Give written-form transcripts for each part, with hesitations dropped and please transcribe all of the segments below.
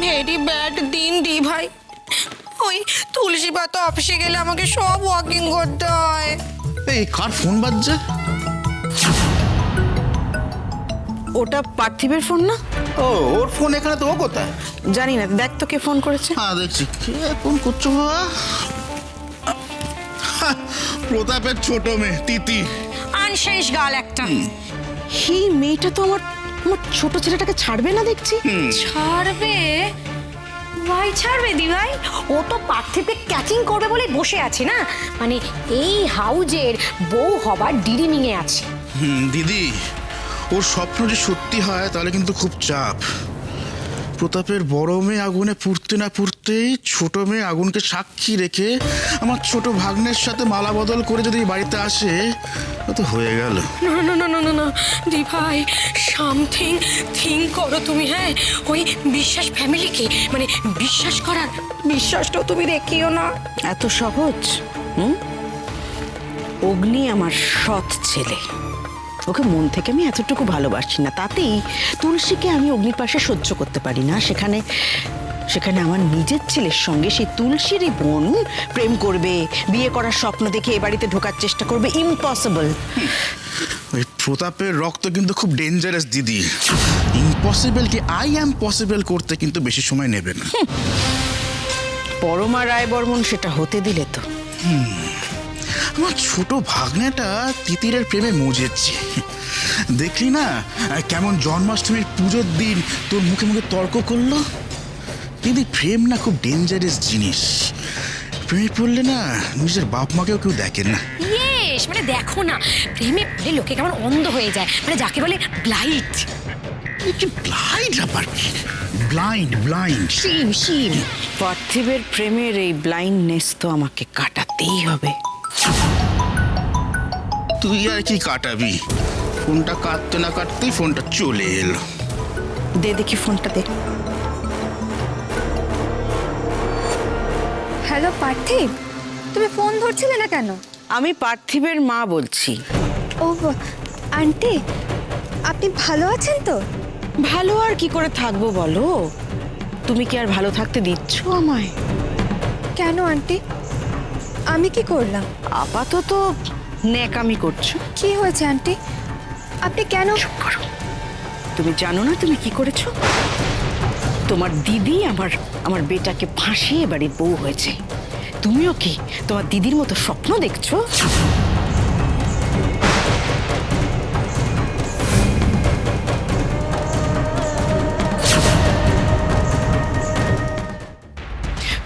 Very bad দিন দি ভাই। ওই তুলসী পাতা অফিসে গেলে আমাকে সব ওয়াকিং করতে হয়। এই কার ফোন বাজছে? ওটা পার্থিবের ফোন না? ও ওর ফোন এখানে, তো ও কোথায়? জানি না, দেখ তো কে ফোন করেছে। হ্যাঁ দেখছি। কে ফোন করছো বাবা? প্রতাপের ছোট মেয়ে তিতি। আনশেষ গাল একটা। এই মেয়েটা তো আমার আমার ছোট ছেলেটাকে ছাড়বে না দেখছি। ছাড়বে? ভাই ছাড়বে দি ভাই? ও তো পার্থিবকে ক্যাচিং করবে বলে বসে আছে না, মানে এই হাউজের বউ হবার ডিরিমিংয়ে আছে। দিদি, ওর স্বপ্ন যে সত্যি হয় তাহলে কিন্তু খুব চাপ। প্রতাপের বড় মেয়ে আগুনে পুড়তে না পুড়তেই ছোট মেয়ে আগুনকে সাক্ষী রেখে আমার ছোট ভাগ্নের সাথে মালা বদল করে যদি বাড়িতে আসে, ও তো হয়ে গেল। না না না না না না দি ভাই, সামথিং থিঙ্ক করো তুমি। হ্যাঁ, ওই বিশ্বাস ফ্যামিলিকে মানে বিশ্বাস করার বিশ্বাসটাও তুমি দেখিও না। এত সহজ? অগ্নি আমার সৎ ছেলে, ওকে মন থেকে আমি এতটুকু ভালোবাসি না, তাতেই তুলসীকে আমি অগ্নির পাশে সহ্য করতে পারি না। সেখানে আমার নিজের ছেলের সঙ্গে সেই তুলসীরই বোন প্রেম করবে, বিয়ে করার স্বপ্ন দেখে এ বাড়িতে ঢোকার চেষ্টা করবে, ইম্পসিবল। ওই প্রতাপের রক্ত কিন্তু খুব ডেঞ্জারাস দিদি। ইম্পসিবলকে আই অ্যাম পসিবল করতে কিন্তু বেশি সময় নেবে না। পরমা রায় বর্মন সেটা হতে দিলে তো। আমার ছোট ভাগ্নেটা তিতিরের প্রেমে মজেছে। দেখলি না কেমন জন্মাষ্টমীর পুজোর দিন তোর মুখে মুখে তর্ক করলো? কিন্তু প্রেম না খুব ডেঞ্জারাস জিনিস। প্রেমে পড়লে না নিজের বাপ মাকেও কেউ দেখে না। ইয়েস, মানে দেখো না, প্রেমে পড়লে লোকে কেমন অন্ধ হয়ে যায়, মানে যাকে বলে ব্লাইট। ব্লাইন্ড আবার ব্লাইন্ড ব্লাইন্ড শিম পার্থিবের প্রেমের এই ব্লাইন্ডনেস তো আমাকে কাটাতেই হবে। তুই আর কি কাটাবি? ফোনটা কাটতে না কাটতেই ফোনটা চলে এলো। দে দেখি ফোনটা দে। হ্যালো পার্থিব, তুমি ফোন ধরছিলে না কেন? আমি পার্থিবের মা বলছি। ও আন্টি, আপনি ভালো আছেন তো? ভালো আর কি করে থাকবো বলো? তুমি কি আর ভালো থাকতে দিচ্ছ আমায়? কেন আন্টি, আমি কি করলাম? আপাতত ন্যাকামি করছো। কি হয়েছে আন্টি? আপনি কেন? চুপ করো। তুমি জানো না তুমি কি করেছো? তোমার দিদি আমার বেটাকে ফাঁসিয়ে বাড়ির বউ হয়েছে। তুমিও কি তোমার দিদির মতো স্বপ্ন দেখছো?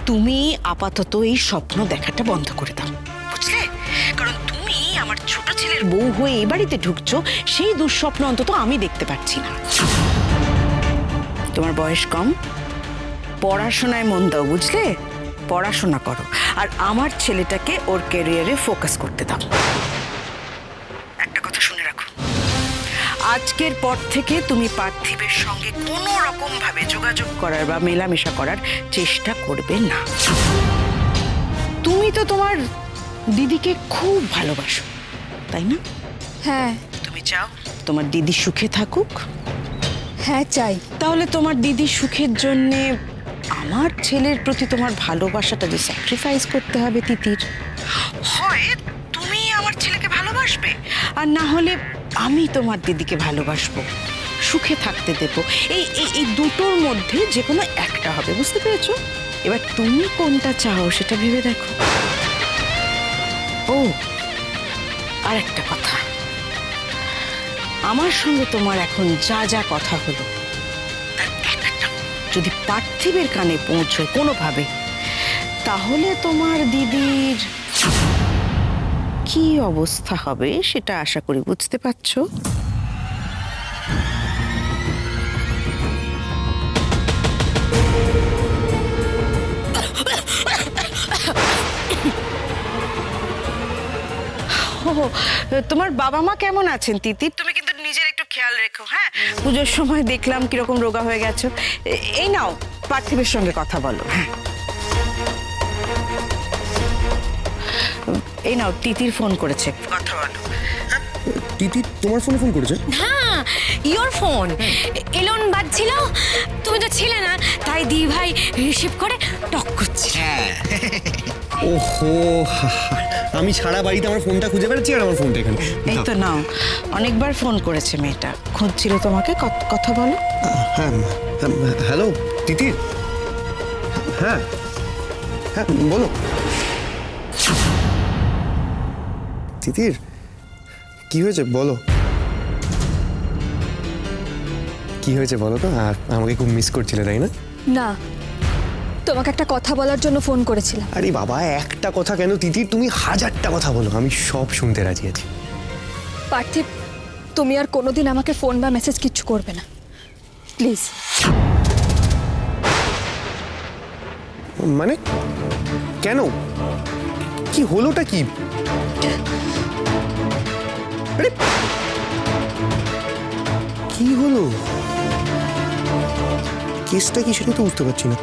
তুমি আপাতত এই স্বপ্ন দেখাটা বন্ধ করে দাও, বুঝলে? কারণ তুমি আমার ছোট ছেলের বউ হয়ে এই বাড়িতে ঢুকছো, সেই দুঃস্বপ্ন অন্তত আমি দেখতে পাচ্ছি না। তোমার বয়স কম, পড়াশোনায় মন দাও, বুঝলে? পড়াশোনা করো আর আমার ছেলেটাকে ওর ক্যারিয়ারে ফোকাস করতে দাও। একটা কথা শুনে রাখো, আজকের পর থেকে তুমি পার্থিবের সঙ্গে কোনো রকম ভাবে যোগাযোগ করার বা মেলামেশা করার চেষ্টা করবে না। তুমি তো তোমার দিদিকে খুব ভালোবাসো, তাই না? হ্যাঁ তুমি চাও তোমার দিদি সুখে থাকুক? হ্যাঁ চাই। তাহলে তোমার দিদির সুখের জন্যে আমার ছেলের প্রতি তোমার ভালোবাসাটা যে স্যাক্রিফাইস করতে হবে তিতির। হয় তুমি আমার ছেলেকে ভালোবাসবে, আর না হলে আমি তোমার দিদিকে ভালোবাসবো, সুখে থাকতে দেবো। এই এই এই দুটোর মধ্যে যে কোনো একটা হবে, বুঝতে পেরেছো? এবার তুমি কোনটা চাও সেটা ভেবে দেখো। ও আর একটা কথা, আমার সঙ্গে তোমার এখন যা যা কথা হলো তার একটা যদি পার্থিবের কানে পৌঁছয় কোনোভাবে, তাহলে তোমার দিদির কি অবস্থা হবে সেটা আশা করি বুঝতে পারছো। তোমার বাবা মা কেমন আছেন তিতি? তুমি কিন্তু নিজের একটু খেয়াল রেখো, হ্যাঁ? পুজোর সময় দেখলাম কিরকম রোগা হয়ে গেছো। এই নাও পার্থিবের সঙ্গে কথা বলো। হ্যাঁ এই নাও, তিতির ফোন করেছে, কথা বলো। তিতি তোমার ফোনে ফোন করেছে? হ্যাঁ, ইওর ফোন এলন বাজছিল, তুমি তো ছিলে না, তাই দি ভাই রিসিভ করে টক করছে। হ্যাঁ, ওহো, আমি সারা বাড়িতে আমার ফোনটা খুঁজে বেড়াচ্ছি আর আমার ফোনটা এখানে। এই তো নাও, অনেকবার ফোন করেছে মেয়েটা, খুঁজছিল তোমাকে। কথা বলো। হ্যাঁ, হ্যালো তিতির। হ্যাঁ হ্যাঁ, বলো তিতির, কি হয়েছে বলো, কি হয়েছে বলো তো। আর আমাকে খুব মিস করছিলে তাই না? না, তোমাকে একটা কথা বলার জন্য ফোন করেছিলাম। আরে বাবা, একটা কথা কেন তিতির, তুমি হাজারটা কথা বলো, আমি সব শুনতে রাজি আছি। পার্থিব, তুমি আর কোনোদিন আমাকে ফোন বা মেসেজ কিচ্ছু করবে না, প্লিজ। মানে কেন, কি হলোটা কি? আরে, কি হলো, কেসটা কি সেটা তো বুঝতে পারছি না।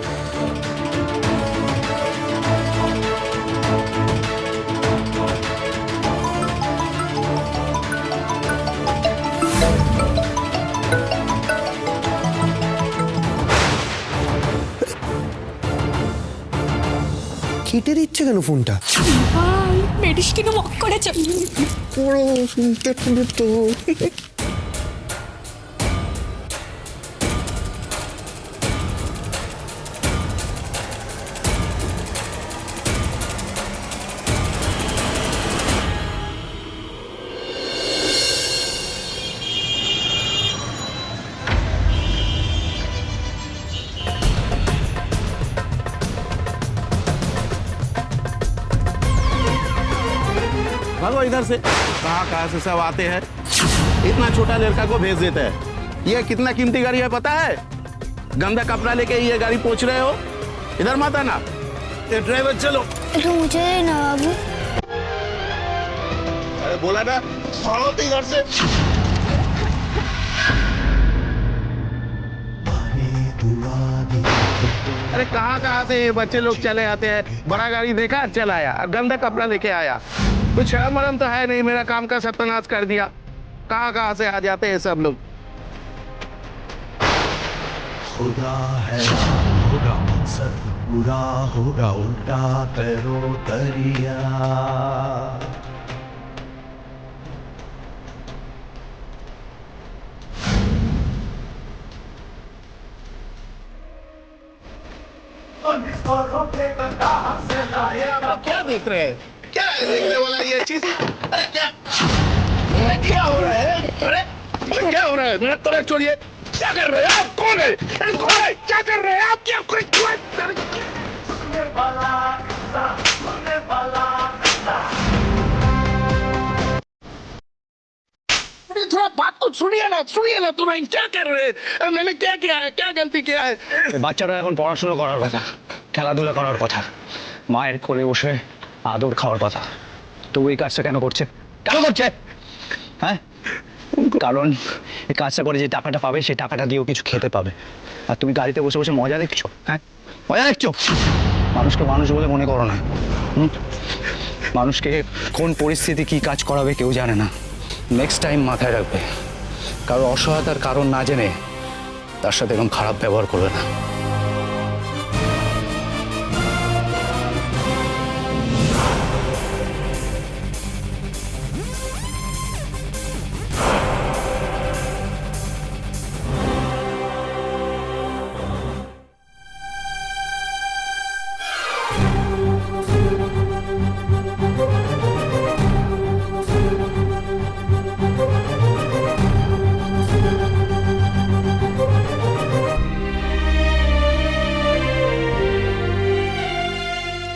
কেটে দিচ্ছে কেন ফোনটা? মেডিসিনে মক করেছে। শুনতে পারো তো। भागो इधर से। कहाँ कहाँ से सब आते हैं, इतना छोटा लड़का को भेज देते हैं। ये कितना कीमती गाड़ी है पता है? गंदा कपड़ा लेके ये गाड़ी पोंछ रहे हो, इधर मत आना। ये ड्राइवर चलो। तो मुझे ना बाबू। अरे बोला ना, भागो तो इधर से। अरे कहाँ से ये बच्चे लोग चले आते हैं, बड़ा गाड़ी देखा चलाया, गंदा कपड़ा लेके आया। कुछ शर्म वरम तो है नहीं, मेरा काम का सत्यानाश कर दिया। कहाँ से आ जाते हैं सब लोग। खुदा है होगा मकसद पूरा होगा, उल्टा करो दरिया। क्या देख रहे हैं, क्या है देखने वाला ये चीज? अरे क्या हो रहा है? अरे क्या हो रहा है? मेरा तोड़े छोड़िए, क्या कर रहे हैं आप? कौन है? कौन है? क्या कर रहे हैं आप? क्या कोई थोड़ा बात तो सुनिए ना, तुम्हें क्या कर रहे हैं? मैंने क्या किया है, क्या गलती किया है? বাচ্চারা এখন পড়াশোনা করার কথা, খেলাধুলা করার কথা, মায়ের কোলে বসে আদর খাওয়ার কথা। তো এই কাজটা কেন করছে, হ্যাঁ? কারণ এই কাজটা করে যে টাকাটা পাবে, সেই টাকাটা দিয়েও কিছু খেতে পাবে। আর তুমি গাড়িতে বসে বসে মজা দেখছো, হ্যাঁ? মজা দেখছো? মানুষকে মানুষ বলে মনে করো না। মানুষকে কোন পরিস্থিতি কি কাজ করাবে কেউ জানে না। নেক্সট টাইম মাথায় রাখবে, কারো অসহায়তার কারণ না জেনে তার সাথে এরকম খারাপ ব্যবহার করবে না।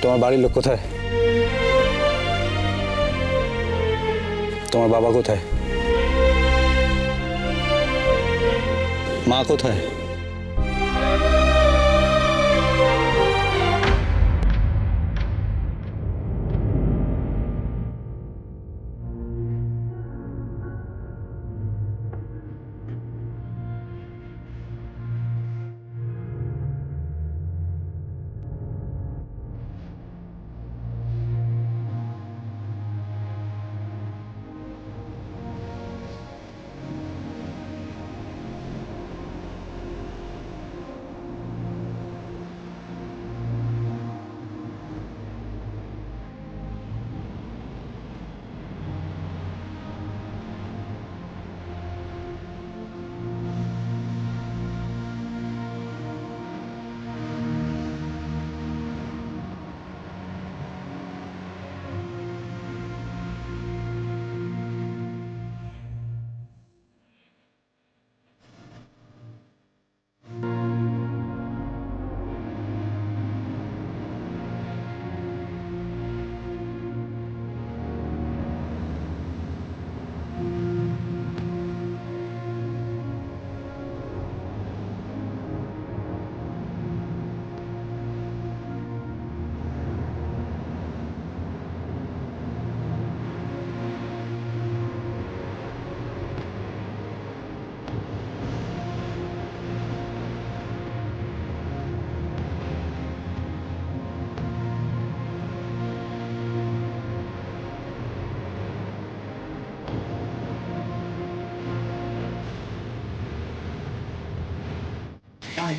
তোমার বাড়ির লোক কোথায়? তোমার বাবা কোথায়? মা কোথায়?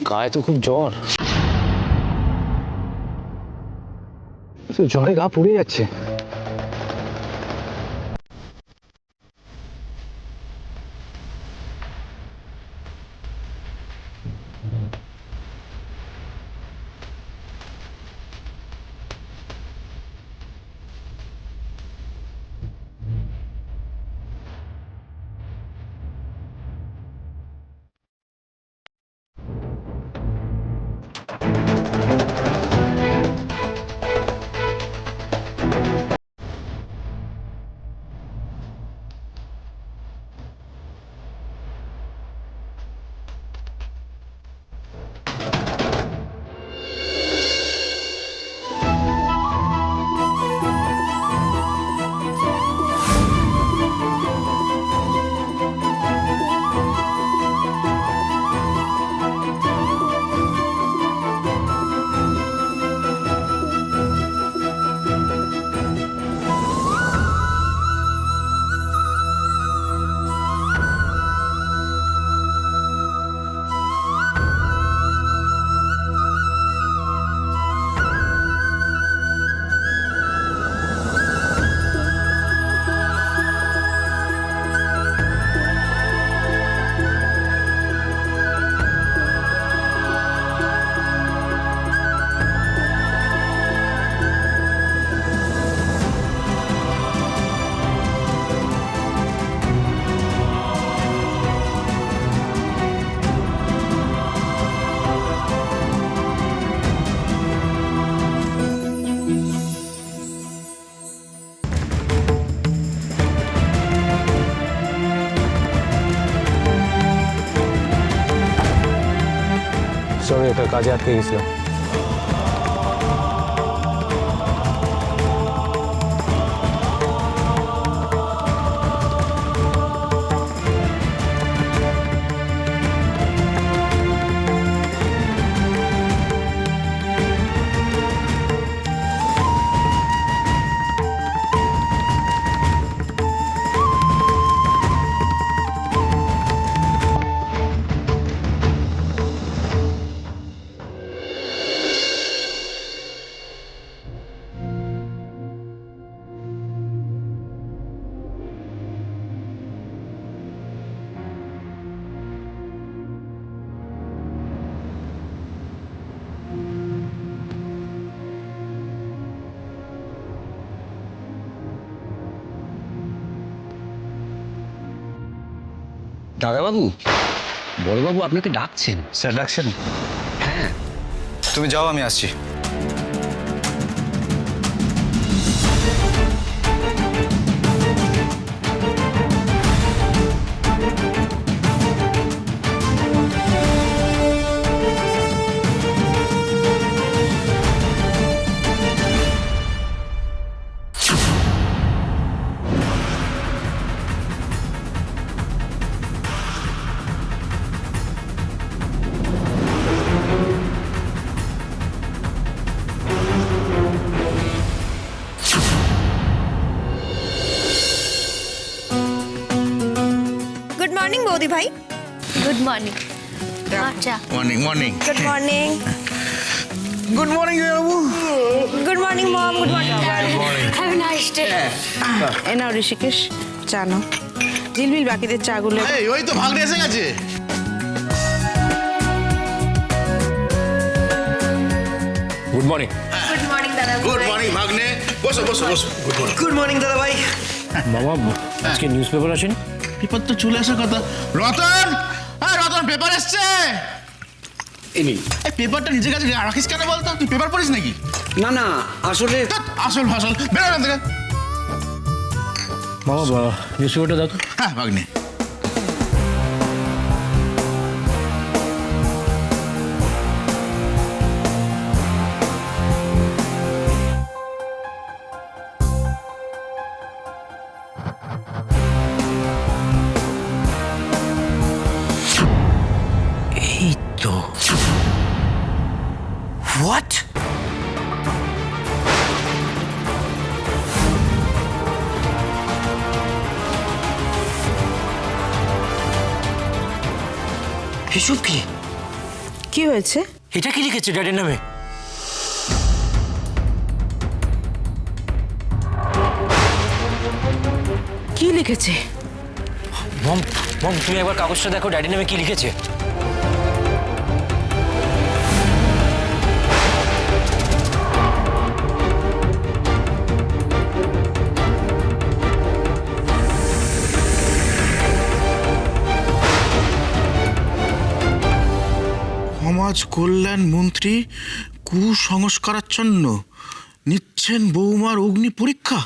গায়ে তো খুব জ্বর, জ্বরে গা পুড়ে যাচ্ছে। সরি, একটা কাজে আটকে গেছিলাম। দাদাবাবু, বড়বাবু আপনাকে ডাকছেন। স্যার ডাকছেন? হ্যাঁ। তুমি যাও, আমি আসছি। গুড মর্নিং বৌদি ভাই। Good morning. আচ্ছা, morning morning. Good morning. Good morning বাবু। Good morning mom. Good morning dad. Have a nice day. এ নাও ঋষিকেশ, চা নাও। ঝিলমিল বাকিদের চাগুলো। এই ওই তো ভাগ্নে এসে গেছে। Good morning. গুড মর্নিং দাদা। গুড মর্নিং ভাগ্নে, বসো বসো বসো। Good morning. গুড মর্নিং দাদা ভাই। মামা, আজকে নিউজ পেপার আসেনি? পেপার তো চলে আসার কথা। রতন, হ্যাঁ রতন, পেপার এসছে। এই এই পেপারটা নিজের কাছে রাখিস কেন বলতো? তুই পেপার পড়িস নাকি? না না, আসলে আসল ফাসল বেরো এখান থেকে। মামা, নিউজ পেপারটা দাও তো। হ্যাঁ ভাগ্নে। হোয়াট? এসব কি? কি হয়েছে? এটা কি লিখেছে ড্যাডির নামে? কি লিখেছে? মম মম তুমি একবার কাগজটা দেখো, ড্যাডির নামে কি লিখেছে। সমাজ কল্যাণ মন্ত্রী কুসংস্কারাচ্ছন্ন নিচ্ছেন বৌমার অগ্নি পরীক্ষা।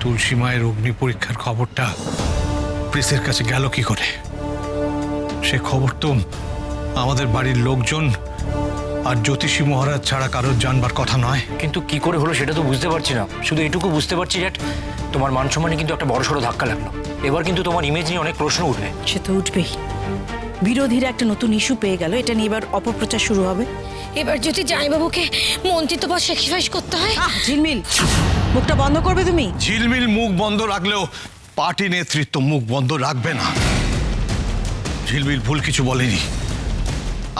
তুলসী মায়ের অগ্নি পরীক্ষার খবরটা প্রেসের কাছে গেল কি করে? সে খবর তো আমাদের বাড়ির লোকজন আর জ্যোতিষী মহারাজ ছাড়া কারোর জানবার কথা নয়। কিন্তু কি করে হলো সেটা তো বুঝতে পারছি না। শুধু এটুকু বুঝতে পারছি যে তোমার মান সম্মানে কিন্তু একটা বড়সড় ধাক্কা লাগলো। এবার কিন্তু তোমার ইমেজ নিয়ে অনেক প্রশ্ন উঠবে। সে তো উঠবেই। বিরোধীরা একটা নতুন ইস্যু পেয়ে গেল, এটা নিয়ে এবার অপপ্রচার শুরু হবে। এবার যদি জামাইবাবুকে মন্ত্রিত্ব পদ স্যাক্রিফাইস করতে হয়। ঝিলমিল, মুখটা বন্ধ করবে তুমি? ঝিলমিল মুখ বন্ধ রাখলেও পার্টি নেতৃত্ব মুখ বন্ধ রাখবে না। ঝিলমিল ভুল কিছু বলেনি।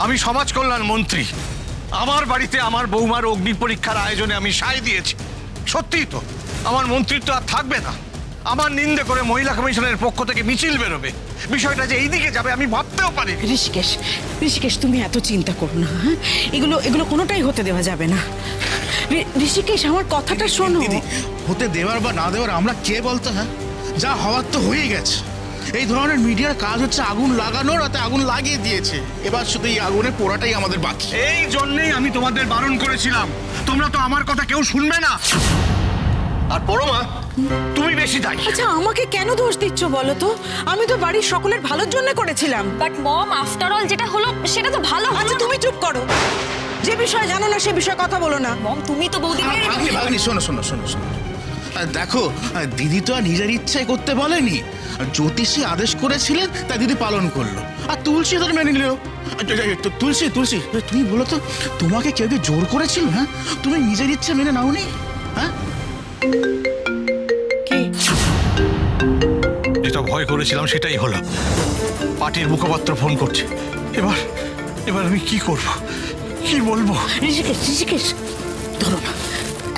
আমি সমাজ কল্যাণ মন্ত্রী, আমার বাড়িতে আমার বৌমার অগ্নি পরীক্ষার আয়োজনে আমি সায় দিয়েছি। সত্যিই তো আমার মন্ত্রিত্ব আর থাকবে না। আমার নিন্দে করে মহিলা কমিশনের পক্ষ থেকে মিছিল বেরোবে। বিষয়টা যে এইদিকে যাবে আমি ভাবতেও পারি। ঋষিকেশ, ঋষিকেশ তুমি এত চিন্তা করো না। হ্যাঁ, এগুলো কোনোটাই হতে দেওয়া যাবে না। ঋষিকেশ, আমার কথাটা শোনো। দিদি, হতে দেওয়ার বা না দেওয়ার আমরা কে বলতো? হ্যাঁ, যা হওয়ার তো হয়ে গেছে। এই ধরনের মিডিয়ার কাজ হচ্ছে আগুন লাগানোর, রাতে আগুন লাগিয়ে দিয়েছে। এবার শুধু এই আগুনে পোড়াটাই আমাদের বাকি। এই জন্যই আমি তোমাদের বারণ করেছিলাম। তোমরা তো আমার কথা কেউ শুনবে না। আর পরমা, তুমি বেশি দায়ী। আচ্ছা, আমাকে কেন দোষ দিচ্ছ বলো তো? আমি তো বাড়ির সকলের ভালোর জন্য করেছিলাম। বাট মম, আফটার অল যেটা হলো সেটা তো ভালো হলো। আচ্ছা, তুমি চুপ করো। যে বিষয় জানো না সে বিষয়ে কথা বলো না। মম, তুমি তো বৌদি ভাগ্নি, শোনো শোনো শোনো শোনো। দেখো, দিদি তো আর নিজের ইচ্ছাই করতে বলেনি। জ্যোতিষী আদেশ করেছিলেন, তা দিদি পালন করলো। আর তুলসী তো মেনে নিল। তুলসী তুলসী তুমি বলো তো, তোমাকে কেউ কি জোর করেছিল? হ্যাঁ, তুমি নিজের ইচ্ছে মেনে নাওনি? হ্যাঁ, যেটা ভয় করেছিলাম সেটাই হলো। পার্টির মুখপাত্র ফোন করছে। এবার আমি কি করব, কি বলবো? ঋষিকেশ, ঋষিকেশ, ধরো না।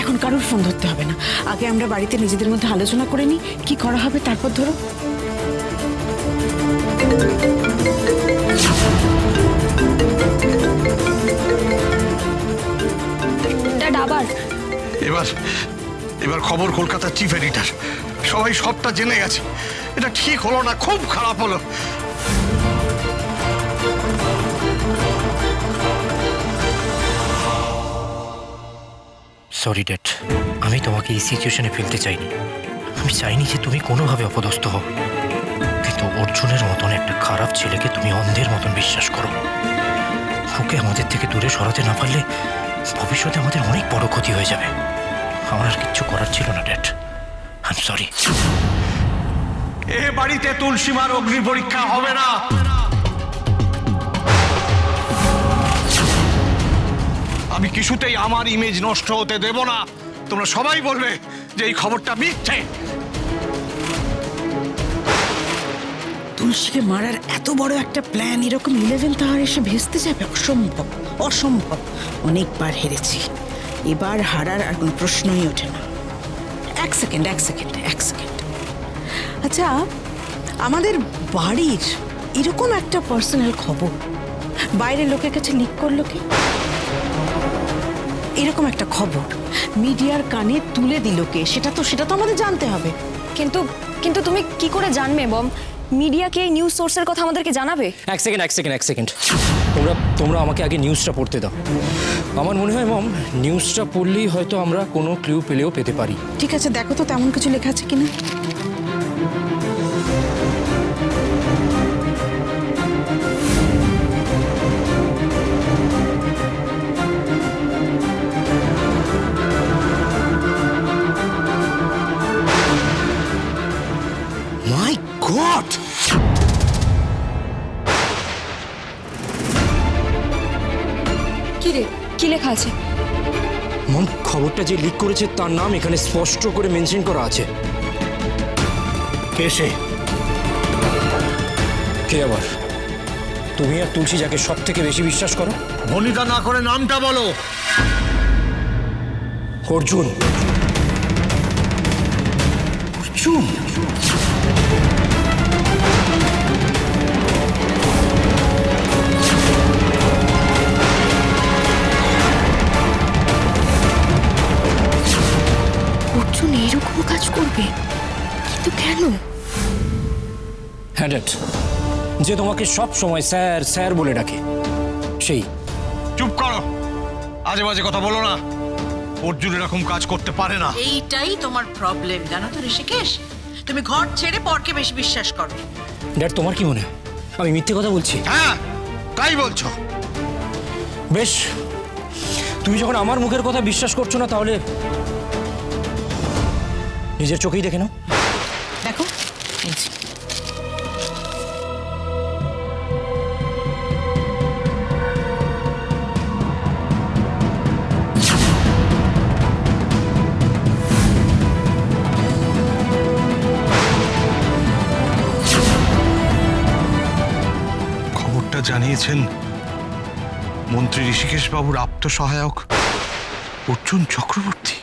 এখন কারোর ফোন ধরতে হবে না। আগে আমরা বাড়িতে নিজেদের মধ্যে আলোচনা করে নিই কি করা হবে, তারপর ধরো। এবার খবর কলকাতার চিফ এডিটর, সবাই সবটা জেনে গেছে। এটা ঠিক হলো না, খুব খারাপ হলো। সরি ড্যাড, আমি তোমাকে এই সিচুয়েশনে ফেলতে চাইনি। আমি চাইনি যে তুমি কোনোভাবে অপদস্থ হও। কিন্তু অর্জুনের মতন একটা খারাপ ছেলেকে তুমি অন্ধের মতন বিশ্বাস করো। ওকে আমাদের থেকে দূরে সরাতে না পারলে ভবিষ্যতে আমাদের অনেক বড় ক্ষতি হয়ে যাবে। আমার আর কিচ্ছু করার ছিল না ড্যাড, আই এম সরি। এ বাড়িতে তুলসীমার অগ্নি পরীক্ষা হবে না। আমি কিছুতেই আমার ইমেজ নষ্ট হতে দেব না। তোমরা সবাই বলবে যে এই খবরটা মিথ্যে। তুলসীকে মারার এত বড় একটা প্ল্যান এরকম 11th আওয়ার এসে ভেস্তে যাবে? অসম্ভব, অসম্ভব। অনেকবার হেরেছি, এবার হারার আর কোনো প্রশ্নই ওঠে না। এক সেকেন্ড। আচ্ছা, আমাদের বাড়ির এরকম একটা পার্সোনাল খবর বাইরের লোকের কাছে লিক করলো কি? এরকম একটা খবর মিডিয়ার কানে তুলে দিল কে? সেটা তো আমাদের জানতে হবে। কিন্তু তুমি কি করে জানবে বম? মিডিয়াকে এই নিউজ সোর্সের কথা আমাদেরকে জানাবে? এক সেকেন্ড। তোমরা আমাকে আগে নিউজটা পড়তে দাও। আমার মনে হয় মম, নিউজটা পড়লেই হয়তো আমরা কোনো ক্লু পেলেও পেতে পারি। ঠিক আছে, দেখো তো তেমন কিছু লেখা আছে কিনা। কি রে কি লেখা আছে? মম, খবরটা যে লিক করেছে তার নাম এখানে স্পষ্ট করে মেনশন করা আছে। কে সে? কে আবার? তুমি আর তুলসী যাকে সব থেকে বেশি বিশ্বাস করো? ভনিতা না করে নামটা বলো। অর্জুন। অর্জুন? অর্জুন এরকম কাজ করবে, কিন্তু কেন? হ্যাঁ ড্যাড, যে তোমাকে সব সময় স্যার স্যার বলে ডাকে সেই। চুপ করো, আজে বাজে কথা বলো না। অর্জুন এরকম কাজ করতে পারে না। এইটাই তোমার প্রবলেম, জানো তো ঋষিকেশ? তুমি ঘর ছেড়ে পরকে বেশি বিশ্বাস করো। ড্যাড, তোমার কি মনে হয় আমি মিথ্যে কথা বলছি? হ্যাঁ, তাই বলছো। বেশ, তুমি যখন আমার মুখের কথা বিশ্বাস করছো না, তাহলে নিজের চোখেই দেখে নাও। দেখো, খবরটা জানিয়েছেন মন্ত্রী ঋষিকেশ বাবুর আপ্তসহায়ক অর্জুন চক্রবর্তী।